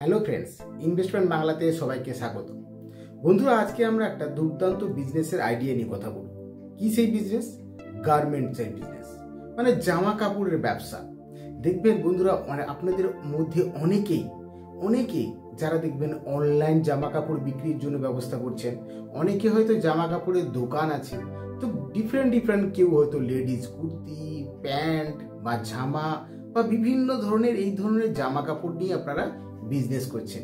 Hello friends, investment বাংলাতে সবাইকে স্বাগত। বন্ধুরা, আজকে আমরা একটা দুর্দান্ত বিজনেসের আইডিয়া নিয়ে কথা বলব। কি সেই বিজনেস? গার্মেন্টসের বিজনেস, মানে জামা কাপড়ের ব্যবসা। দেখবেন বন্ধুরা, আপনাদের মধ্যে অনেকেই যারা দেখবেন অনলাইন জামা কাপড় বিক্রির জন্য ব্যবস্থা করছেন। অনেকে হয়তো জামা কাপড়ের দোকান আছে, তো ডিফারেন্ট কেউ হয়তো লেডিস কুর্তি, প্যান্ট বা জামা বা বিভিন্ন ধরনের এই ধরনের জামা কাপড় নিয়ে আপনারা বিজনেস করছেন।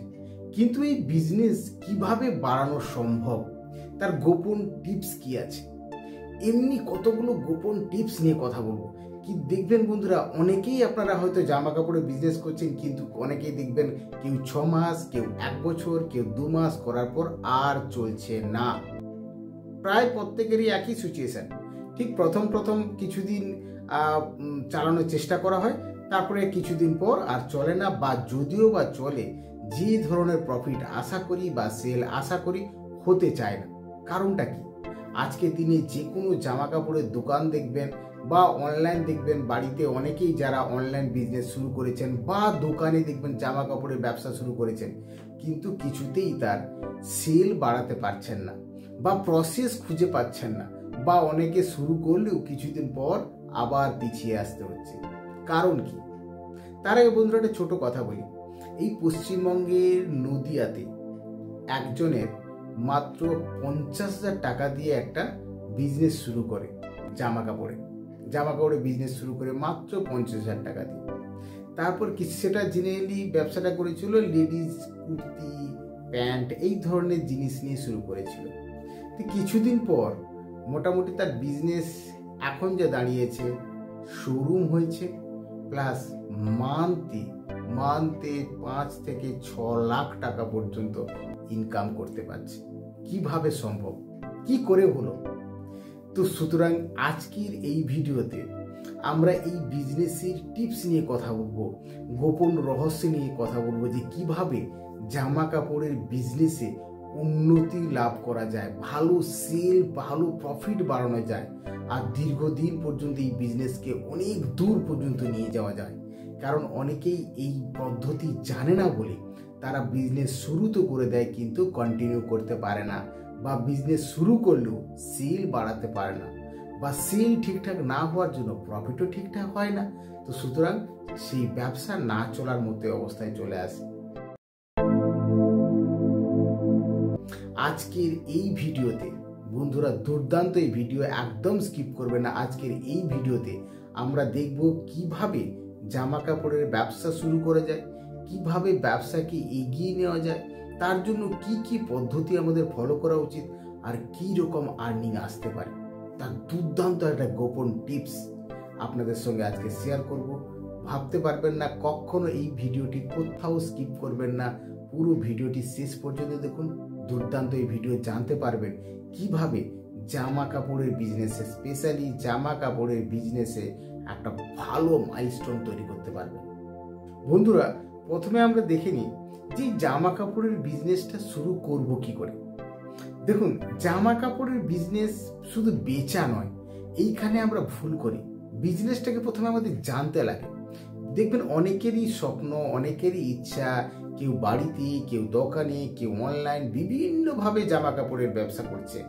কিন্তু এই বিজনেস কিভাবে বাড়ানো সম্ভব, তার গোপন টিপস কি আছে, এমনি কতগুলো গোপন টিপস নিয়ে কথা বলবো। কি দেখবেন বন্ধুরা, অনেকেই আপনারা হয়তো জামা কাপড়ের বিজনেস করছেন, কিন্তু অনেকেই দেখবেন কেউ 6 মাস, কেউ 1 বছর, কেউ 2 মাস করার পর আর চলছে না। প্রায় প্রত্যেকেরই একই সিচুয়েশন। ঠিক প্রথম কিছুদিন চালানোর চেষ্টা করা হয়, তারপরে কিছুদিন পর আর চলে না, বা যদিও বা চলে, যে ধরনের প্রফিট আশা করি বা সেল আশা করি হতে চায় না। কারণটা কি? আজকে দিনে যে কোনো জামা কাপড়ের দোকান দেখবেন বা অনলাইন দেখবেন, বাড়িতে অনেকেই যারা অনলাইন বিজনেস শুরু করেছেন বা দোকানে দেখবেন জামা কাপড়ের ব্যবসা শুরু করেছেন, কিন্তু কিছুতেই তার সেল বাড়াতে পারছেন না বা প্রসেস খুঁজে পাচ্ছেন না, বা অনেকে শুরু করলেও কিছুদিন পর আবার পিছিয়ে আসতে হচ্ছে। কারণ কি? তার আগে বন্ধুরা একটা ছোট কথা বলি। এই পশ্চিমবঙ্গের নদিয়াতে একজনের মাত্র 50,000 টাকা দিয়ে একটা বিজনেস শুরু করে, জামা কাপড়ের বিজনেস শুরু করে মাত্র 50,000 টাকা দিয়ে। তারপর সেটা জেনারেলি ব্যবসাটা করেছিল লেডিস কুর্তি, প্যান্ট, এই ধরনের জিনিস নিয়ে শুরু করেছিল। তো কিছুদিন পর মোটামুটি তার বিজনেস এখন যে দাঁড়িয়েছে, শোরুম হয়েছে, প্লাস মান্থে 5 থেকে 6 লাখ টাকা পর্যন্ত ইনকাম করতে পারছে। কিভাবে সম্ভব, কি করে হলো? তো সুতরাং আজকের এই ভিডিওতে আমরা এই বিজনেসের টিপস নিয়ে কথা বলবো, গোপন রহস্য নিয়ে কথা বলবো, যে কিভাবে জামা কাপড়ের বিজনেসে উন্নতি লাভ করা যায়, ভালো সেল, ভালো প্রফিট বাড়ানো যায়, আর দীর্ঘদিন পর্যন্ত এই বিজনেসকে অনেক দূর পর্যন্ত নিয়ে যাওয়া যায়। কারণ অনেকেই এই পদ্ধতি জানে না বলে তারা বিজনেস শুরু তো করে দেয়, কিন্তু কন্টিনিউ করতে পারে না, বা বিজনেস শুরু করলেও সেল বাড়াতে পারে না, বা সেল ঠিকঠাক না হওয়ার জন্য প্রফিটও ঠিকঠাক হয় না। তো সুতরাং সেই ব্যবসা না চলার মতো অবস্থায় চলে আসে। আজকের এই ভিডিওতে বন্ধুরা, দুর্দান্ত এই ভিডিও, একদম স্কিপ করবে না। আজকের এই ভিডিওতে আমরা দেখব কিভাবে জামা কাপড়ের ব্যবসা শুরু করা যায়, কিভাবে ব্যবসাকে এগিয়ে নেওয়া যায়, তার জন্য কি কি পদ্ধতি আমাদের ফলো করা উচিত, আর কি রকম আর্নিং আসতে পারে, তার দুর্দান্ত একটা গোপন টিপস আপনাদের সঙ্গে আজকে শেয়ার করব। ভাবতে পারবেন না, কখনো এই ভিডিওটি কোথাও স্কিপ করবেন না, পুরো ভিডিওটি শেষ পর্যন্ত দেখুন। দুর্দান্ত এই ভিডিও জানতে পারবেন কিভাবে জামা কাপড়ের বিজনেসে, স্পেশালি জামা কাপড়ের বিজনেসে একটা ভালো মাইলস্টোন তৈরি করতে পারবেন। বন্ধুরা, প্রথমে আমরা দেখে নিই যে জামা কাপড়ের বিজনেসটা শুরু করব কি করে। দেখুন, জামা কাপড়ের বিজনেস শুধু বেচা নয়, এইখানে আমরা ভুল করি। বিজনেসটাকে প্রথমে আমাদের জানতে লাগে। দেখবেন অনেকেরই স্বপ্ন, অনেকেরই ইচ্ছা, কেউ বাড়িতে, কেউ দোকানে, কেউ অনলাইন, বিভিন্নভাবে জামা কাপড়ের ব্যবসা করছে।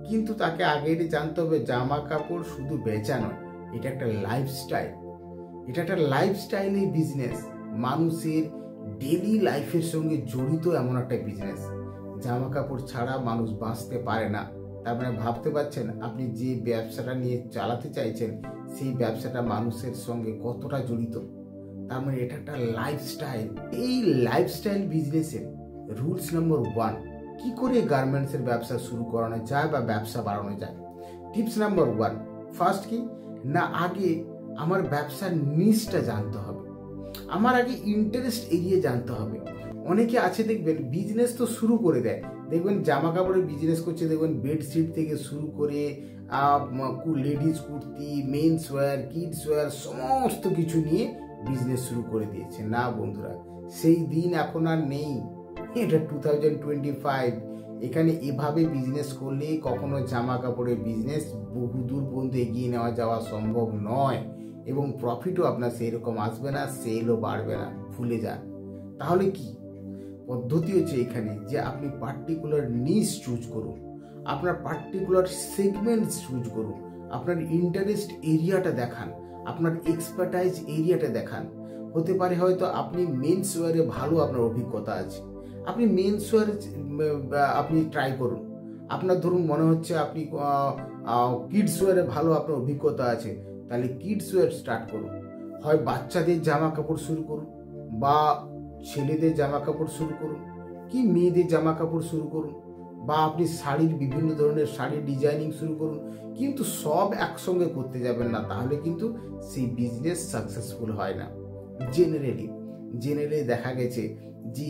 কিন্তু তাকে আগে জানতে হবে জামা কাপড় শুধু বেচা নয়, এটা একটা লাইফস্টাইলের বিজনেস, মানুষের ডেইলি লাইফের সঙ্গে জড়িত এমন একটা বিজনেস। জামা কাপড় ছাড়া মানুষ বাঁচতে পারে না। তার মানে ভাবতে পারছেন আপনি যে ব্যবসাটা নিয়ে চালাতে চাইছেন, সেই ব্যবসাটা মানুষের সঙ্গে কতটা জড়িত। তার মানে এটা একটা লাইফস্টাইল। এই লাইফস্টাইল বিজনেসের রুলস নাম্বার 1, কি করে গার্মেন্টসের ব্যবসা শুরু করানো যায় বা ব্যবসা বাড়ানো যায়। টিপস নাম্বার 1, ফার্স্ট কি না, আগে আমার ব্যবসার নিশটা জানতে হবে, আমার আগে ইন্টারেস্ট এরিয়া জানতে হবে। অনেকে আছে দেখবেন বিজনেস তো শুরু করে দেয়, দেখবেন জামা কাপড়ের বিজনেস করছে, দেখবেন বেডশিট থেকে শুরু করে ladies kurti, men's wear, kids wear, সমস্ত কিছু নিয়ে বিজনেস শুরু করে দিয়েছে। না বন্ধুরা, সেই দিন এখন আর নেই। এটা 2025। এখানে এভাবে বিজনেস করলে কখনো জামা কাপড়ের বিজনেস বহু দূর পর্যন্ত এগিয়ে নেওয়া যাওয়া সম্ভব নয়, এবং প্রফিটও আপনার সেই রকম আসবে না, সেলও বাড়বে না। ভুলে যান। তাহলে কি, পদ্ধতি হচ্ছে এখানে যে আপনি পার্টিকুলার নিশ চুজ করুন, আপনার পার্টিকুলার সেগমেন্টস চুজ করুন, আপনার ইন্টারেস্ট এরিয়াটা দেখান, আপনার এক্সপার্টাইজ এরিয়াটা দেখান। হতে পারে হয়তো আপনি মেন্স ওয়্যারে ভালো আপনার অভিজ্ঞতা আছে, আপনি মেন্স ওয়্যার আপনি ট্রাই করুন। আপনার ধরুন মনে হচ্ছে আপনি কিডস ওয়্যারে ভালো আপনার অভিজ্ঞতা আছে, তাহলে কিডস ওয়্যার স্টার্ট করুন। হয় বাচ্চাদের জামা কাপড় শুরু করুন, বা ছেলেদের জামা কাপড় শুরু করুন, কি মেয়েদের জামা কাপড় শুরু করুন, বা আপনি শাড়ির বিভিন্ন ধরনের শাড়ির ডিজাইনিং শুরু করুন। কিন্তু সব একসঙ্গে করতে যাবেন না, তাহলে কিন্তু সেই বিজনেস সাকসেসফুল হয় না। জেনারেলি দেখা গেছে যে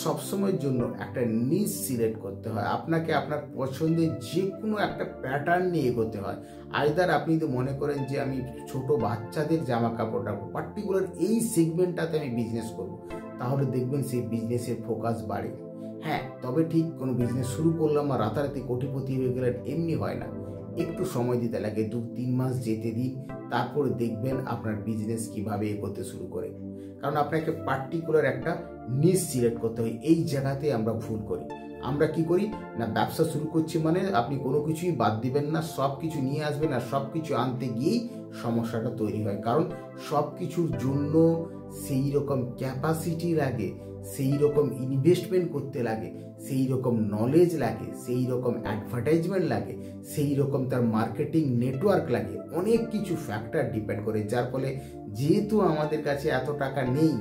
সবসময়ের জন্য একটা নিশ সিলেক্ট করতে হয়, আপনাকে আপনার পছন্দের যে কোনো একটা প্যাটার্ন নিয়ে এগোতে হয়। আইদার আপনি যদি মনে করেন যে আমি ছোট বাচ্চাদের জামা কাপড় রাখবো, পার্টিকুলার এই সেগমেন্টটাতে আমি বিজনেস করব, তাহলে দেখবেন সেই বিজনেসের ফোকাস বাড়ে। হ্যাঁ, তবে ঠিক কোনো বিজনেস শুরু করলাম আর রাতারাতি কোটিপতি হয়ে গেলেন এমনি হয় না, একটু সময় দিতে লাগে, 2-3 মাস যেতে দিন, তারপরে দেখবেন আপনার বিজনেস কিভাবে এগোতে শুরু করে। কারণ আপনাকে পার্টিকুলার একটা নিশ সিলেক্ট করতে হয়। এই জায়গাতে আমরা ভুল করি। আমরা কি করি না, ব্যবসা শুরু করছি মানে আপনি কোনো কিছুই বাদ দিবেন না, সব কিছু নিয়ে আসবেন, আর সব কিছু আনতে গিয়েই সমস্যাটা তৈরি হয়। কারণ সব কিছুর জন্য সেই রকম ক্যাপাসিটি লাগে, সেই রকম ইনভেস্টমেন্ট করতে লাগে, সেই রকম নলেজ লাগে, সেই রকম অ্যাডভার্টাইজমেন্ট লাগে, সেই রকম তার মার্কেটিং নেটওয়ার্ক লাগে, অনেক কিছু ফ্যাক্টর ডিপেন্ড করে। যার ফলে যেহেতু আমাদের কাছে এত টাকা নেই,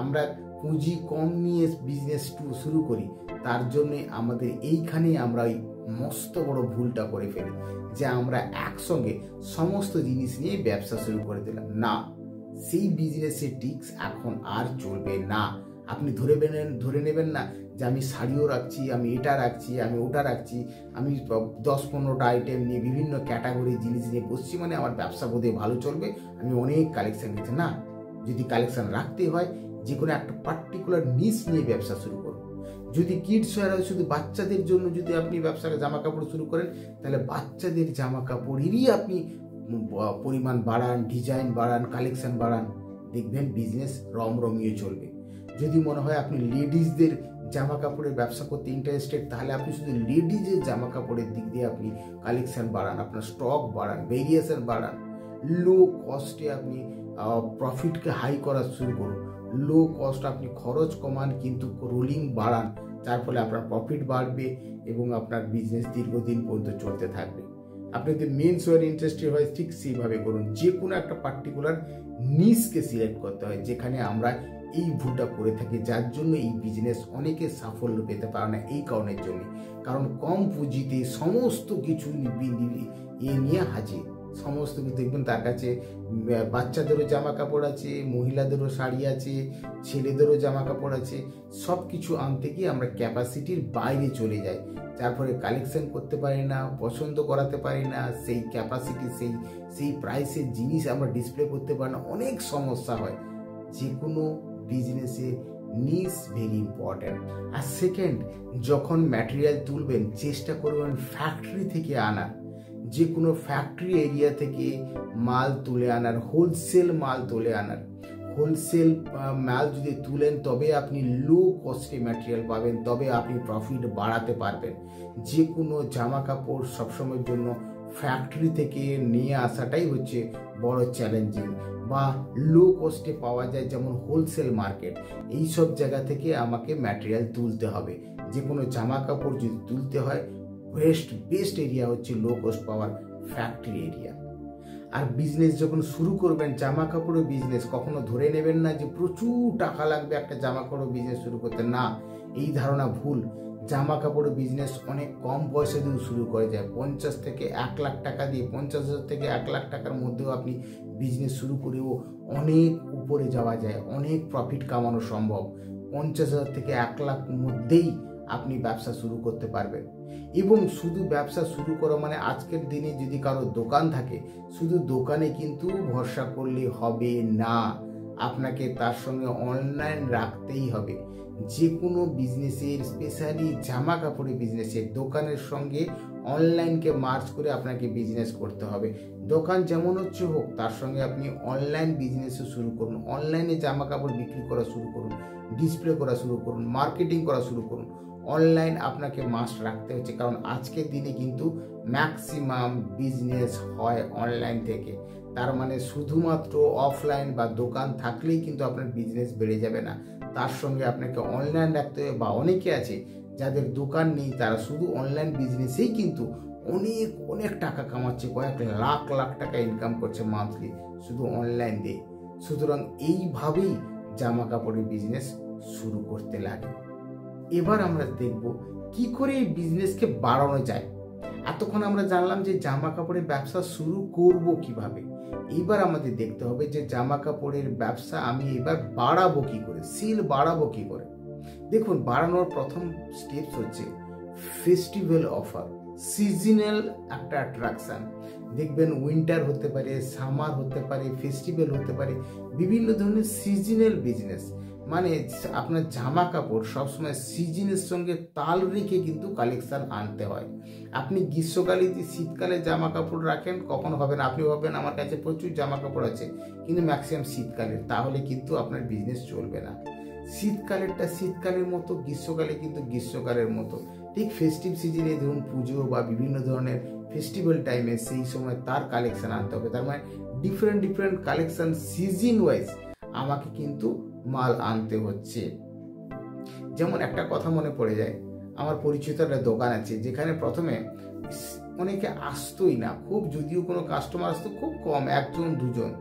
আমরা পুঁজি কম নিয়ে বিজনেস শুরু করি, তার জন্যে আমাদের এইখানে আমরা ওই মস্ত বড় ভুলটা করে ফেলি যে আমরা একসঙ্গে সমস্ত জিনিস নিয়ে ব্যবসা শুরু করে দিলাম। না, সেই বিজনেসের টিক্স এখন আর চলবে না। আপনি ধরে নেবেন না যে আমি শাড়িও রাখছি, আমি এটা রাখছি, আমি ওটা রাখছি, আমি 10-15টা আইটেম নিয়ে বিভিন্ন ক্যাটাগরি জিনিস নিয়ে বসছি মানে আমার ব্যবসা বোধহয় ভালো চলবে, আমি অনেক কালেকশন নিচ্ছি। না, যদি কালেকশন রাখতে হয় যে কোনো একটা পার্টিকুলার নিশ নিয়ে ব্যবসা শুরু করুন। যদি কিডস ওয়্যার হয়, শুধু বাচ্চাদের জন্য যদি আপনি ব্যবসাকে জামা কাপড় শুরু করেন, তাহলে বাচ্চাদের জামা কাপড়েরই আপনি পরিমাণ বাড়ান, ডিজাইন বাড়ান, কালেকশন বাড়ান, দেখবেন বিজনেস রমরমিয়ে চলবে। যদি মনে হয় আপনি লেডিসদের জামা কাপড়ের ব্যবসা করতে ইন্টারেস্টেড, তাহলে আপনি শুধু লেডিজের জামা কাপড়ের দিক দিয়ে আপনি কালেকশন বাড়ান, আপনার স্টক বাড়ান, ভেরিয়েশন বাড়ান, লো কস্টে আপনি প্রফিটকে হাই করা শুরু করুন, লো কস্ট আপনি খরচ কমান কিন্তু রোলিং বাড়ান, যার ফলে আপনার প্রফিট বাড়বে এবং আপনার বিজনেস দীর্ঘদিন পর্যন্ত চলতে থাকবে। আপনি যদি মেন্স ওয়্যার ইন্টারেস্টেড হয়, ঠিক সেইভাবে করুন। যে কোনো একটা পার্টিকুলার নিশকে সিলেক্ট করতে হয়, যেখানে আমরা এই ভুলটা করে থাকি, যার জন্য এই বিজনেস অনেকে সাফল্য পেতে পারে না। এই কারণের জন্য, কারণ কম পুঁজিতে সমস্ত কিছু নিয়ে হাজির, সমস্ত কিছু দেখবেন তার কাছে বাচ্চাদেরও জামা কাপড় আছে, মহিলাদেরও শাড়ি আছে, ছেলেদেরও জামা কাপড় আছে, সব কিছু আনতে গিয়ে আমরা ক্যাপাসিটির বাইরে চলে যাই, যার ফলে কালেকশন করতে পারি না, পছন্দ করাতে পারি না, সেই ক্যাপাসিটি সেই প্রাইসের জিনিস আমরা ডিসপ্লে করতে পারি না, অনেক সমস্যা হয়। যে কোনো বিজনেসে নিশ ভেরি ইম্পর্ট্যান্ট। আর সেকেন্ড, যখন ম্যাটেরিয়াল তুলবেন চেষ্টা করবেন ফ্যাক্টরি থেকে আনার, যে কোনো ফ্যাক্টরি এরিয়া থেকে মাল তুলে আনার, হোলসেল মাল তুলে আনার। হোলসেল মাল যদি তুলেন তবে আপনি লো কস্টে ম্যাটেরিয়াল পাবেন, তবে আপনি প্রফিট বাড়াতে পারবেন। যে কোনো জামা কাপড় সবসময়ের জন্য ফ্যাক্টরি থেকে নিয়ে আসাটাই হচ্ছে বড় চ্যালেঞ্জিং, বা লো কস্টে পাওয়া যায় যেমন হোলসেল মার্কেট, এই সব জায়গা থেকে আমাকে ম্যাটেরিয়াল তুলতে হবে। যে কোনো জামা কাপড় যদি তুলতে হয়, বেস্ট এরিয়া হচ্ছে লো কস্ট পাওয়ার ফ্যাক্টরি এরিয়া। আর বিজনেস যখন শুরু করবেন, জামা কাপড়ের বিজনেস, কখনো ধরে নেবেন না যে প্রচুর টাকা লাগবে একটা জামা কাপড়ের বিজনেস শুরু করতে। না, এই ধারণা ভুল। জামা কাপড়ের বিজনেস অনেক কম পয়সা দিয়ে শুরু করে যায়। 50 থেকে 1 লাখ টাকা দিয়ে, 50,000 থেকে 1 লাখ টাকার মধ্যেও আপনি বিজনেস শুরু করেও অনেক উপরে যাওয়া যায়, অনেক প্রফিট কামানো সম্ভব। 50,000 থেকে 1 লাখ মধ্যেই আপনি ব্যবসা শুরু করতে পারবেন। এবং শুধু ব্যবসা শুরু করা মানে আজকের দিনে যদি কারো দোকান থাকে, শুধু দোকানে কিন্তু ভরসা করলে হবে না, আপনাকে তার সঙ্গে অনলাইন রাখতেই হবে। যে কোনো বিজনেসের, স্পেশালি জামা কাপড়ের বিজনেসের, দোকানের সঙ্গে অনলাইনকে মার্জ করে আপনাকে বিজনেস করতে হবে। দোকান যেমন হচ্ছে হোক, তার সঙ্গে আপনি অনলাইন বিজনেসও শুরু করুন, অনলাইনে জামা কাপড় বিক্রি করা শুরু করুন, ডিসপ্লে করা শুরু করুন, মার্কেটিং করা শুরু করুন। অনলাইন আপনাকে মাস্ট রাখতে হচ্ছে, কারণ আজকের দিনে কিন্তু ম্যাক্সিমাম বিজনেস হয় অনলাইন থেকে। তার মানে শুধুমাত্র অফলাইন বা দোকান থাকলেই কিন্তু আপনার বিজনেস বেড়ে যাবে না, তার সঙ্গে আপনাকে অনলাইন রাখতে হবে। বা অনেকে আছে যাদের দোকান নেই, তারা শুধু অনলাইন বিজনেসেই কিন্তু অনেক অনেক টাকা কামাচ্ছে, কয়েক লাখ লাখ টাকা ইনকাম করছে মান্থলি শুধু অনলাইন দিয়ে। সুতরাং এইভাবেই জামা কাপড়ের বিজনেস শুরু করতে লাগে। এবার আমরা দেখব কি করে এই বিজনেসকে বাড়ানো যায়। এতক্ষণ আমরা জানলাম যে জামা কাপড়ের ব্যবসা শুরু করব কিভাবে। এইবার আমাদের দেখতে হবে যে জামা কাপড়ের ব্যবসা আমি এবার বাড়াবো কি করে, সেল বাড়াবো কি করে। দেখুন, বাড়ানোর প্রথম স্টেপস হচ্ছে ফেস্টিভ্যাল অফার, সিজনাল একটা অ্যাট্রাকশন। দেখবেন উইন্টার হতে পারে, সামার হতে পারে, ফেস্টিভ্যাল হতে পারে, বিভিন্ন ধরনের সিজনাল বিজনেস। মানে আপনার জামা কাপড় সবসময় সিজনের সঙ্গে তাল রেখে কিন্তু কালেকশন আনতে হয়। আপনি গ্রীষ্মকালে যদি শীতকালে জামা কাপড় রাখেন কখনো হবে না। আপনি ভাববেন আমার কাছে প্রচুর জামা কাপড় আছে, কিন্তু ম্যাক্সিমাম শীতকালের, তাহলে কিন্তু আপনার বিজনেস চলবে না। শীতকালেরটা শীতকালের মতো, গ্রীষ্মকালে কিন্তু গ্রীষ্মকালের মতো। ঠিক ফেস্টিভ সিজনে, ধরুন পুজো বা বিভিন্ন ধরনের ফেস্টিভ্যাল টাইমে সেই সময় তার কালেকশন আনতে হবে। তার মানে different different collection season wise আমাকে কিন্তু মাল আনতে হচ্ছে। যেমন একটা কথা মনে পড়ে যায়, আমার পরিচিত একটা দোকান আছে যেখানে প্রথমে অনেকে আসতোই না, খুব যদিও কোনো কাস্টমার আসতো খুব কম, একজন দুজন।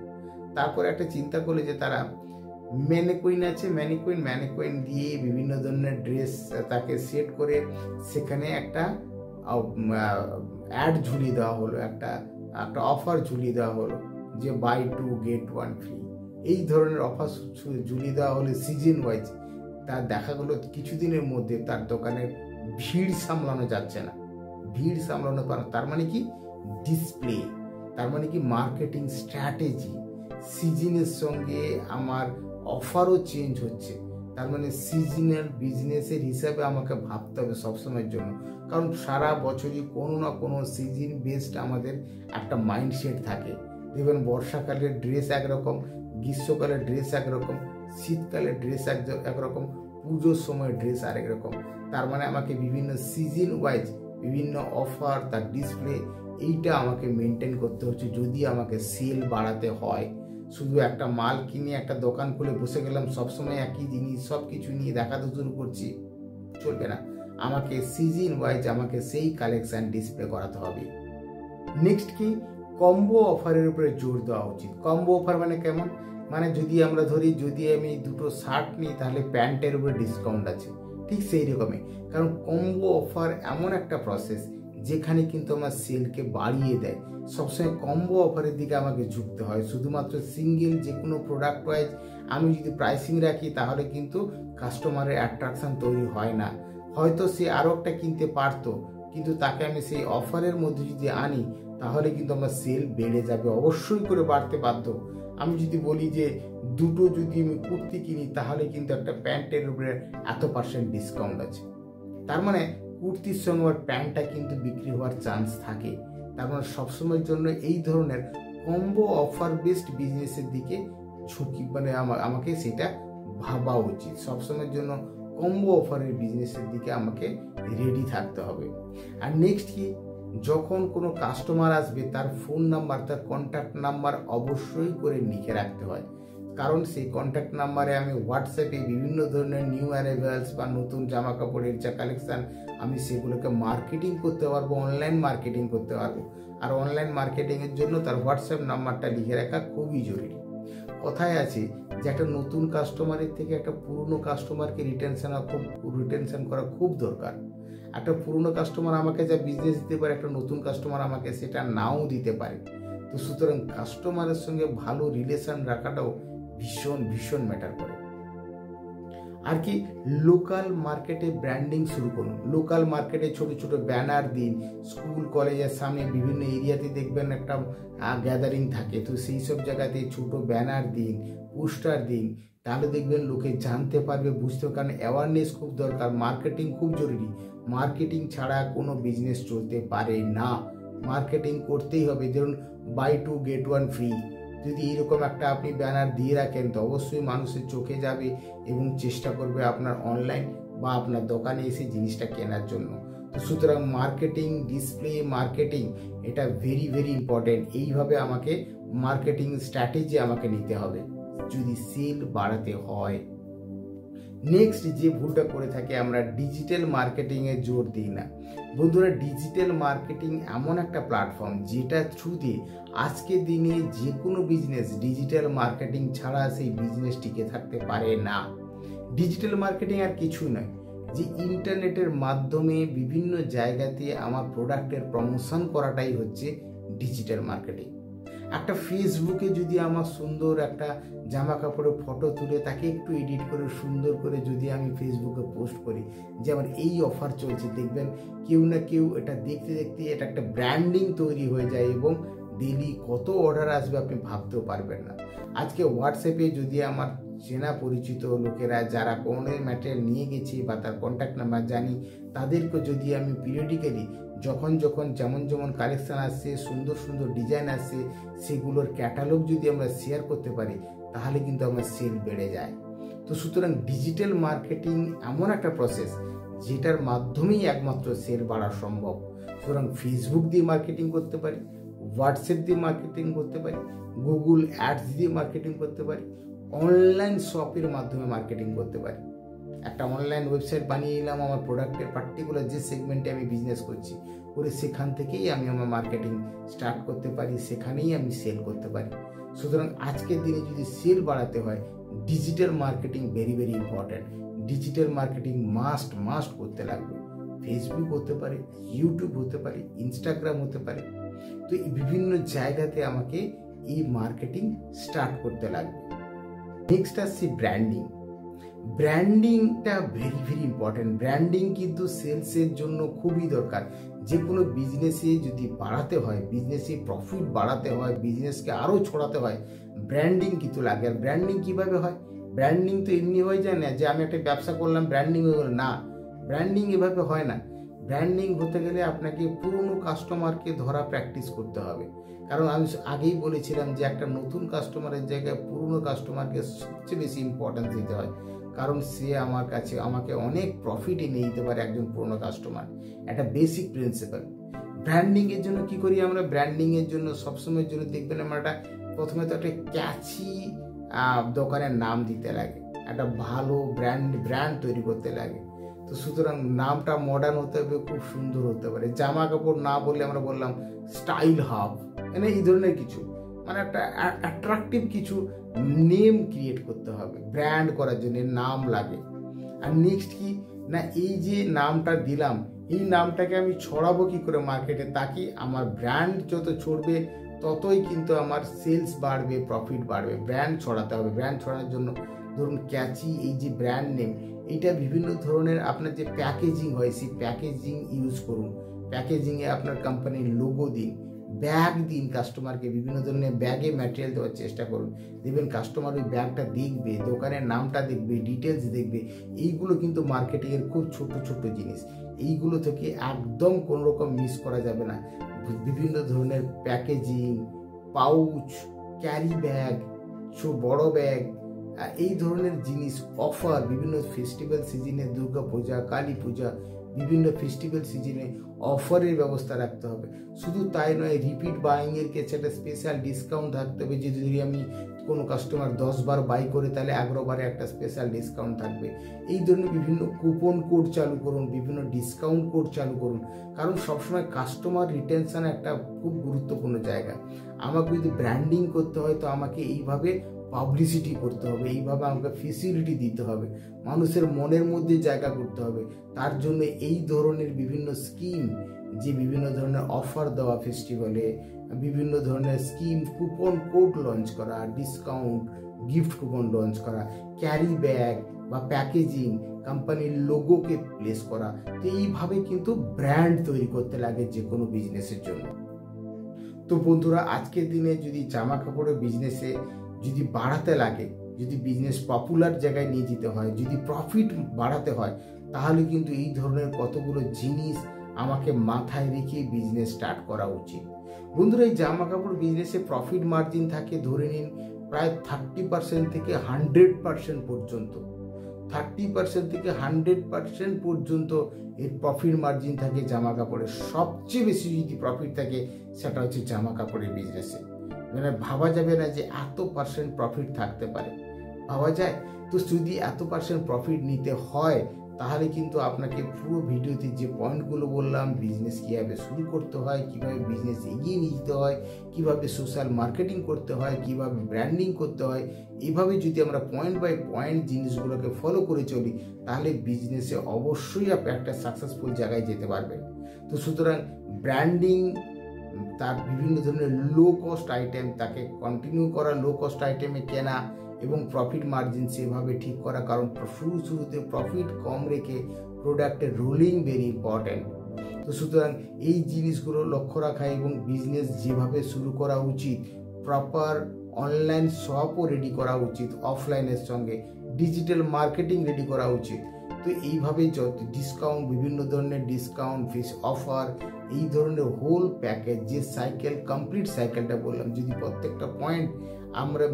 তারপরে একটা চিন্তা করলে যে তারা ম্যানিকুইন আছে, ম্যানিকুইন দিয়ে বিভিন্ন ধরনের ড্রেস তাকে সেট করে সেখানে একটা অ্যাড ঝুলিয়ে দেওয়া হলো, একটা অফার ঝুলিয়ে দেওয়া হলো যে বাই 2 get 1 ফ্রি। এই ধরনের অফার ঝুলিয়ে দেওয়া হলে সিজন ওয়াইজ। তার দেখা গেলো কিছুদিনের মধ্যে তার দোকানের ভিড় সামলানো যাচ্ছে না, ভিড় সামলানো পারে। তার মানে কি ডিসপ্লে, তার মানে কি মার্কেটিং স্ট্র্যাটেজি, সিজনের সঙ্গে আমার অফারও চেঞ্জ হচ্ছে। তার মানে সিজনাল বিজনেসের হিসাবে আমাকে ভাবতে হবে সবসময়ের জন্য, কারণ সারা বছরই কোনো না কোনো সিজন বেসড আমাদের একটা মাইন্ডসেট থাকে। দেখবেন বর্ষাকালের ড্রেস একরকম, গ্রীষ্মকালের ড্রেস একরকম, শীতকালের ড্রেস একরকম, পুজোর সময় ড্রেস আরেক রকম। তার মানে আমাকে বিভিন্ন সিজন ওয়াইজ বিভিন্ন অফার, তার ডিসপ্লে, এইটা আমাকে মেনটেন করতে হচ্ছে যদি আমাকে সেল বাড়াতে হয়। শুধু একটা মাল কিনে একটা দোকান খুলে বসে গেলাম, সবসময় একই জিনিস সব কিছু নিয়ে দেখাতে শুরু করছি, চলবে না। আমাকে সিজন ওয়াইজ আমাকে সেই কালেকশন ডিসপ্লে করাতে হবে। নেক্সট কি, কম্বো অফারের উপরে জোর দেওয়া উচিত। কম্বো অফার মানে কেমন? মানে যদি আমরা ধরি, যদি আমি দুটো শার্ট নিই তাহলে প্যান্টের উপরে ডিসকাউন্ট আছে, ঠিক সেই রকমই। কারণ কম্বো অফার এমন একটা প্রসেস যেখানে কিন্তু আমার সেলকে বাড়িয়ে দেয়। সবসময় কম্বো অফারের দিকে আমাকে ঝুঁকতে হয়। শুধুমাত্র সিঙ্গেল যে কোনো প্রোডাক্ট ওয়াইজ আমি যদি প্রাইসিং রাখি তাহলে কিন্তু কাস্টমারের অ্যাট্রাকশন তৈরি হয় না। হয়তো সে আরও একটা কিনতে পারতো, কিন্তু তাকে আমি সেই অফারের মধ্যে যদি আনি তাহলে কিন্তু আমার সেল বেড়ে যাবে, অবশ্যই করে বাড়তে বাধ্য। আমি যদি বলি যে দুটো যদি আমি কুর্তি কিনি তাহলে কিন্তু একটা প্যান্টের উপরে এত% ডিসকাউন্ট আছে, তার মানে কুর্তির সঙ্গে আর প্যান্টটা কিন্তু বিক্রি হওয়ার চান্স থাকে। তার মানে সবসময়ের জন্য এই ধরনের কম্বো অফার বেসড বিজনেসের দিকে ঝুঁকি, মানে আমাকে সেটা ভাবা উচিত। সবসময়ের জন্য কম্বো অফারের বিজনেসের দিকে আমাকে রেডি থাকতে হবে। আর নেক্সট কি, যখন কোনো কাস্টমার আসবে তার ফোন নাম্বার, তার কন্ট্যাক্ট নাম্বার অবশ্যই করে লিখে রাখতে হয়। কারণ সেই কন্ট্যাক্ট নাম্বারে আমি হোয়াটসঅ্যাপে বিভিন্ন ধরনের নিউ অ্যারাইভালস বা নতুন জামা কাপড়ের যা কালেকশান আমি সেগুলোকে মার্কেটিং করতে পারবো, অনলাইন মার্কেটিং করতে পারবো। আর অনলাইন মার্কেটিংয়ের জন্য তার হোয়াটসঅ্যাপ নাম্বারটা লিখে রাখা খুবই জরুরি। কথায় আছে যে একটা নতুন কাস্টমারের থেকে একটা পুরনো কাস্টমারকে রিটেনশন করা খুব দরকার। একটা পুরনো কাস্টমার আমাকে যা বিজনেস দিতে পারে, একটা নতুন কাস্টমার আমাকে সেটা নাও দিতে পারে। তো সুতরাং কাস্টমারের সঙ্গে ভালো রিলেশন রাখাটাও ভীষণ ভীষণ ম্যাটার করে। আর কি, লোকাল মার্কেটে ব্র্যান্ডিং শুরু করুন। লোকাল মার্কেটে ছোট ছোট ব্যানার দিন। স্কুল কলেজের সামনে বিভিন্ন এরিয়াতে দেখবেন একটা গ্যাদারিং থাকে, তো সেই সব জায়গাতে ছোট ব্যানার দিন, পোস্টার দিন। তাহলে দেখবেন লোকে জানতে পারবে, বুঝতে পারবে। কারণ অ্যাওয়ারনেস খুব দরকার, মার্কেটিং খুব জরুরি। মার্কেটিং ছাড়া কোনো বিজনেস চলতে পারে না। মার্কেটিং করতেই হবে। ধরুন বাই 2 get 1 ফ্রি, যদি এইরকম একটা আপনি ব্যানার দিয়ে রাখেন তো অবশ্যই মানুষের চোখে যাবে এবং চেষ্টা করবে আপনার অনলাইন বা আপনার দোকানে এসে জিনিসটা কেনার জন্য। তো সুতরাং মার্কেটিং, ডিসপ্লে মার্কেটিং এটা ভেরি ভেরি ইম্পর্টেন্ট। এইভাবে আমাকে মার্কেটিং স্ট্র্যাটেজি আমাকে নিতে হবে যদি সেল বাড়াতে হয়। নেক্সট যে ভুলটা করে থাকি আমরা, ডিজিটাল মার্কেটিংয়ে জোর দিই না। বন্ধুরা, ডিজিটাল মার্কেটিং এমন একটা প্ল্যাটফর্ম যেটা থ্রুতে আজকের দিনে যে কোনো বিজনেস ডিজিটাল মার্কেটিং ছাড়া সেই বিজনেস টিকে থাকতে পারে না। ডিজিটাল মার্কেটিং আর কিছুই নয়, যে ইন্টারনেটের মাধ্যমে বিভিন্ন জায়গাতে আমার প্রোডাক্টের প্রমোশন করাটাই হচ্ছে ডিজিটাল মার্কেটিং। একটা ফেসবুকে যদি আমার সুন্দর একটা জামা কাপড়ের ফটো তুলে তাকে একটু এডিট করে সুন্দর করে যদি আমি ফেসবুকে পোস্ট করি যে আমার এই অফার চলছে, দেখবেন কেউ না কেউ এটা দেখতে দেখতে এটা একটা ব্র্যান্ডিং তৈরি হয়ে যায় এবং ডেলি কত অর্ডার আসবে আপনি ভাবতেও পারবেন না। আজকে হোয়াটসঅ্যাপে যদি আমার চেনা পরিচিত লোকেরা যারা কোনো ম্যাটেরিয়াল নিয়ে গেছে বা তার কন্ট্যাক্ট নাম্বার জানি, তাদেরকে যদি আমি পিরিয়ডিক্যালি যখন যেমন কালেকশন আসছে, সুন্দর সুন্দর ডিজাইন আসছে, সেগুলোর ক্যাটালগ যদি আমরা শেয়ার করতে পারি তাহলে কিন্তু আমার সেল বেড়ে যায়। তো সুতরাং ডিজিটাল মার্কেটিং এমন একটা প্রসেস যেটার মাধ্যমেই একমাত্র সেল বাড়া সম্ভব। সুতরাং ফেসবুক দিয়ে মার্কেটিং করতে পারি, হোয়াটসঅ্যাপ দিয়ে মার্কেটিং করতে পারি, গুগল অ্যাডস দিয়ে মার্কেটিং করতে পারি, অনলাইন শপের মাধ্যমে মার্কেটিং করতে পারি। একটা অনলাইন ওয়েবসাইট বানিয়ে নিলাম আমার প্রোডাক্টের পার্টিকুলার যে সেগমেন্টে আমি বিজনেস করছি, করে সেখান থেকেই আমি আমার মার্কেটিং স্টার্ট করতে পারি, সেখানেই আমি সেল করতে পারি। সুতরাং আজকের দিনে যদি সেল বাড়াতে হয় digital marketing very very important. Digital marketing must করতে লাগবে। ফেসবুক হতে পারে, ইউটিউব হতে পারে, ইনস্টাগ্রাম হতে পারে। তো এই বিভিন্ন জায়গাতে আমাকে এই মার্কেটিং স্টার্ট করতে লাগবে। নেক্সট আসছে ব্র্যান্ডিং। ব্র্যান্ডিংটা ভেরি ভেরি ইম্পর্টেন্ট। ব্র্যান্ডিং কিন্তু সেলসের জন্য খুবই দরকার। যে কোনো বিজনেসে যদি বাড়াতে হয়, বিজনেসে প্রফিট বাড়াতে হয়, বিজনেসকে আরও ছড়াতে হয়, ব্র্যান্ডিং কিন্তু লাগে। আর ব্র্যান্ডিং কীভাবে হয়? ব্র্যান্ডিং তো এমনি হয়ে যায় না যে আমি একটা ব্যবসা করলাম ব্র্যান্ডিং হয়ে গেল, না, ব্র্যান্ডিং এভাবে হয় না। ব্র্যান্ডিং হতে গেলে আপনাকে পুরনো কাস্টমারকে ধরা প্র্যাকটিস করতে হবে। কারণ আমি আগেই বলেছিলাম যে একটা নতুন কাস্টমারের জায়গায় পুরনো কাস্টমারকে সবচেয়ে বেশি ইম্পর্টেন্স দিতে হয়, কারণ সে আমাকে অনেক প্রফিট এনে দিতে পারে একজন পুরনো কাস্টমার। একটা বেসিক প্রিন্সিপাল। ব্র্যান্ডিংয়ের জন্য কি করি আমরা? ব্র্যান্ডিংয়ের জন্য সবসময়ের জন্য দেখবেন আমরা প্রথমে তো একটা ক্যাচি দোকানের নাম দিতে লাগে, একটা ভালো ব্র্যান্ড তৈরি করতে লাগে। তো সুতরাং নামটা মডার্ন হতে হবে, খুব সুন্দর হতে পারে। জামা কাপড় না বললে আমরা বললাম স্টাইল হাব, মানে এই ধরনের কিছু, মানে একটা অ্যাট্রাকটিভ কিছু নেম ক্রিয়েট করতে হবে। ব্র্যান্ড করার জন্য নাম লাগে। আর নেক্সট কি না, এই যে নামটা দিলাম, এই নামটাকে আমি ছড়াবো কি করে মার্কেটে, তাকে আমার ব্র্যান্ড যত ছড়বে ততই কিন্তু আমার সেলস বাড়বে, প্রফিট বাড়বে। ব্র্যান্ড ছড়াতে হবে। ব্র্যান্ড ছড়ানোর জন্য ধরুন ক্যাচি এই যে ব্র্যান্ড নেম, এটা বিভিন্ন ধরনের আপনার যে প্যাকেজিং হয় সেই প্যাকেজিং ইউজ করুন। প্যাকেজিংয়ে আপনার কোম্পানির লোগো দিন, ব্যাগ দিন কাস্টমারকে, বিভিন্ন ধরনের ব্যাগে ম্যাটেরিয়াল দেওয়ার চেষ্টা করুন। দেখবেন কাস্টমার ওই ব্যাগটা দেখবে, দোকানের নামটা দেখবে, ডিটেলস দেখবে। এইগুলো কিন্তু মার্কেটিংয়ের খুব ছোট জিনিস। এইগুলো থেকে একদম কোনো রকম মিস করা যাবে না। বিভিন্ন ধরনের প্যাকেজিং, পাউচ, ক্যারি ব্যাগ, বড় ব্যাগ, এই ধরনের জিনিস, অফার, বিভিন্ন ফেস্টিভ্যাল সিজনে, দুর্গা পূজা, কালী পূজা, বিভিন্ন ফেস্টিভ্যাল সিজনে অফারের ব্যবস্থা রাখতে হবে। শুধু তাই নয়, রিপিট বাইংয়ের ক্ষেত্রে একটা স্পেশাল ডিসকাউন্ট থাকতে হবে। যদি আমি কোনো কাস্টমার 10 বার বাই করে তাহলে 11 বারে একটা স্পেশাল ডিসকাউন্ট থাকবে। এই ধরনের বিভিন্ন কুপন কোড চালু করুন, বিভিন্ন ডিসকাউন্ট কোড চালু করুন। কারণ সবসময় কাস্টমার রিটেনশন একটা খুব গুরুত্বপূর্ণ জায়গা। আমাকে যদি ব্র্যান্ডিং করতে হয় তো আমাকে এইভাবে পাবলিসিটি করতে হবে, এইভাবে আমাকে ফেসিলিটি দিতে হবে, মানুষের মনের মধ্যে জায়গা করতে হবে। তার জন্য এই ধরনের বিভিন্ন স্কিম, যে বিভিন্ন ধরনের অফার দেওয়া ফেস্টিভ্যালে, বিভিন্ন ধরনের স্কিম, কুপন কোড লঞ্চ করা, ডিসকাউন্ট, গিফট কুপন লঞ্চ করা, ক্যারি ব্যাগ বা প্যাকেজিং, কোম্পানির লোগোকে প্লেস করা। তো এইভাবে কিন্তু ব্র্যান্ড তৈরি করতে লাগে যে কোনো বিজনেসের জন্য। তো বন্ধুরা, আজকের দিনে যদি জামা কাপড়ের বিজনেসে যদি বাড়াতে লাগে, যদি বিজনেস পপুলার জায়গায় নিয়ে যেতে হয়, যদি প্রফিট বাড়াতে হয়, তাহলে কিন্তু এই ধরনের কতগুলো জিনিস আমাকে মাথায় রেখে বিজনেস স্টার্ট করা উচিত। বন্ধুরা, এই জামা কাপড় বিজনেসে প্রফিট মার্জিন থাকে ধরে নিন প্রায় 30% থেকে 100% পর্যন্ত। 30% থেকে 100% পর্যন্ত এর প্রফিট মার্জিন থাকে জামা কাপড়ের। সবচেয়ে বেশি যদি প্রফিট থাকে সেটা হচ্ছে জামা কাপড়ের বিজনেসে। মানে ভাবা যাবে না যে এত পার্সেন্ট প্রফিট থাকতে পারে, ভাবা যায়? তো যদি এত পার্সেন্ট প্রফিট নিতে হয় তাহলে কিন্তু আপনাকে পুরো ভিডিওতে যে পয়েন্টগুলো বললাম, বিজনেস কীভাবে শুরু করতে হয়, কীভাবে বিজনেস এগিয়ে নিয়ে যেতে হয়, কীভাবে সোশ্যাল মার্কেটিং করতে হয়, কীভাবে ব্র্যান্ডিং করতে হয়, এইভাবে যদি আমরা পয়েন্ট বাই পয়েন্ট জিনিসগুলোকে ফলো করে চলি তাহলে বিজনেসে অবশ্যই আপনি একটা সাকসেসফুল জায়গায় যেতে পারবেন। তো সুতরাং ব্র্যান্ডিং, তার বিভিন্ন ধরনের লো কস্ট আইটেম, তাকে কন্টিনিউ করা, লো কস্ট আইটেমে কেনা এবং প্রফিট মার্জিন সেভাবে ঠিক করা, কারণ শুরুতে প্রফিট কম রেখে প্রোডাক্টের রোলিং ভেরি ইম্পর্ট্যান্ট। তো সুতরাং এই জিনিসগুলো লক্ষ্য রাখা এবং বিজনেস যেভাবে শুরু করা উচিত, প্রপার অনলাইন শপও রেডি করা উচিত, অফলাইনের সঙ্গে ডিজিটাল মার্কেটিং রেডি করা উচিত। তো এইভাবে যত ডিসকাউন্ট, বিভিন্ন ধরনের ডিসকাউন্ট, ফিস অফার, এই ধরনের হোল প্যাকেজ, যে সাইকেল, কমপ্লিট সাইকেলটা বললাম, যদি প্রত্যেকটা পয়েন্ট আমরা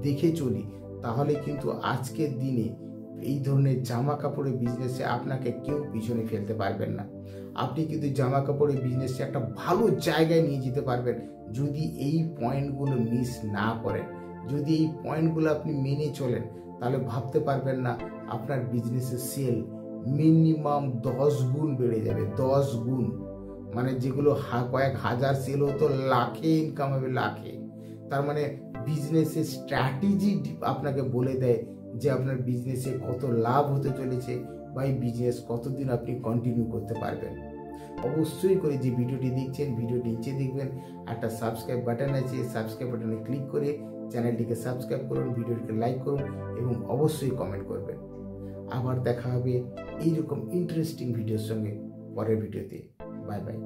দেখে চলি তাহলে কিন্তু আজকের দিনে এই ধরনের জামা কাপড়ের বিজনেসে আপনাকে কেউ পিছনে ফেলতে পারবেন না। আপনি কিন্তু জামা কাপড়ের বিজনেসে একটা ভালো জায়গায় নিয়ে যেতে পারবেন যদি এই পয়েন্টগুলো মিস না করেন। যদি এই পয়েন্টগুলো আপনি মেনে চলেন তাহলে ভাবতে পারবেন না আপনার বিজনেসের সেল মিনিমাম 10 গুণ বেড়ে যাবে। 10 গুণ মানে যেগুলো কয়েক হাজার সেল হতো, লাখে ইনকাম হবে, লাখে। তার মানে বিজনেসের স্ট্র্যাটেজি আপনাকে বলে দেয় যে আপনার বিজনেসে কত লাভ হতে চলেছে বা এই বিজনেস কতদিন আপনি কন্টিনিউ করতে পারবেন। অবশ্যই করে যে ভিডিওটি দেখছেন, ভিডিওটি নিচে দেখবেন একটা সাবস্ক্রাইব বাটন আছে, সাবস্ক্রাইব বাটনে ক্লিক করে চ্যানেলটিকে সাবস্ক্রাইব করুন, ভিডিওটিকে লাইক করুন এবং অবশ্যই কমেন্ট করবেন। আবার দেখা হবে এইরকম ইন্টারেস্টিং ভিডিওর সঙ্গে পরের ভিডিওতে। Bye bye.